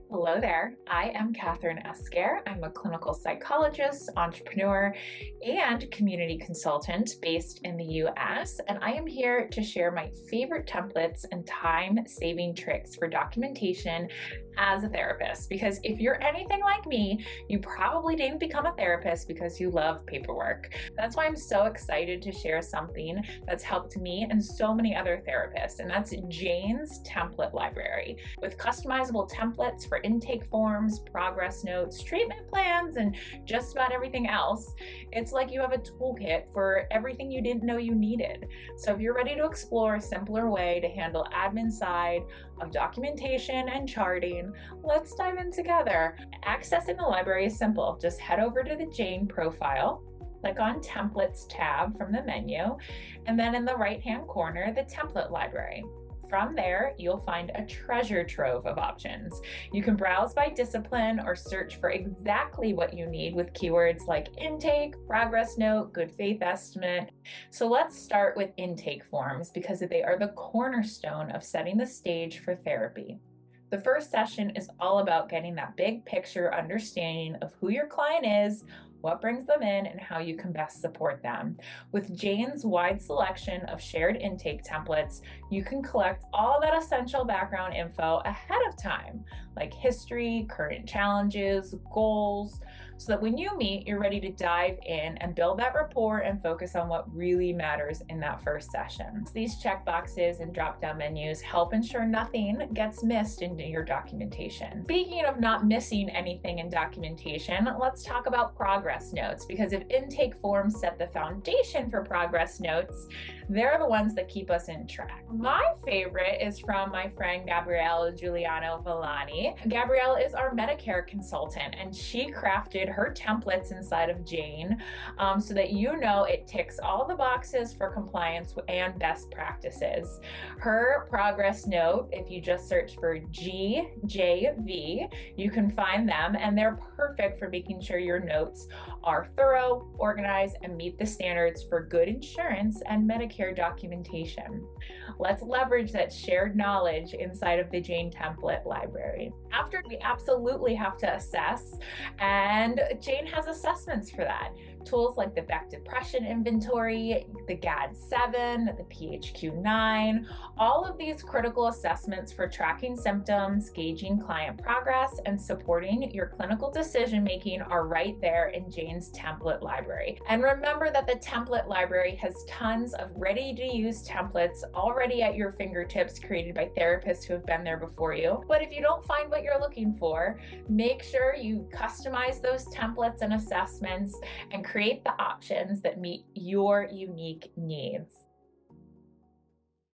Hello there. I am Kathryn Esquer. I'm a clinical psychologist, entrepreneur, and community consultant based in the US. And I am here to share my favorite templates and time-saving tricks for documentation as a therapist. Because if you're anything like me, you probably didn't become a therapist because you love paperwork. That's why I'm so excited to share something that's helped me and so many other therapists. And that's Jane's template library with customizable templates for intake forms, progress notes, treatment plans, and just about everything else. It's like you have a toolkit for everything you didn't know you needed. So if you're ready to explore a simpler way to handle admin side of documentation and charting, let's dive in together. Accessing the library is simple. Just head over to the Jane profile, click on Templates tab from the menu, and then in the right-hand corner, the Template Library. From there, you'll find a treasure trove of options. You can browse by discipline or search for exactly what you need with keywords like intake, progress note, good faith estimate. So let's start with intake forms because they are the cornerstone of setting the stage for therapy. The first session is all about getting that big picture understanding of who your client is, what brings them in, and how you can best support them. With Jane's wide selection of shared intake templates, you can collect all that essential background info ahead of time, like history, current challenges, goals, so that when you meet, you're ready to dive in and build that rapport and focus on what really matters in that first session. These checkboxes and drop-down menus help ensure nothing gets missed in your documentation. Speaking of not missing anything in documentation, let's talk about progress notes, because if intake forms set the foundation for progress notes, they're the ones that keep us in track. My favorite is from my friend Gabrielle Giuliano Villani. Gabrielle is our Medicare consultant, and she crafted her templates inside of Jane so that you know it ticks all the boxes for compliance and best practices. Her progress note, if you just search for GJV, you can find them, and they're perfect for making sure your notes are thorough, organized, and meet the standards for good insurance and Medicare documentation. Let's leverage that shared knowledge inside of the Jane template library. After, we absolutely have to assess, and Jane has assessments for that. Tools like the Beck Depression Inventory, the GAD-7, the PHQ-9, all of these critical assessments for tracking symptoms, gauging client progress, and supporting your clinical decision-making are right there in Jane's template library. And remember that the template library has tons of ready-to-use templates already at your fingertips created by therapists who have been there before you. But if you don't find what you're looking for, make sure you customize those templates and assessments and create the options that meet your unique needs.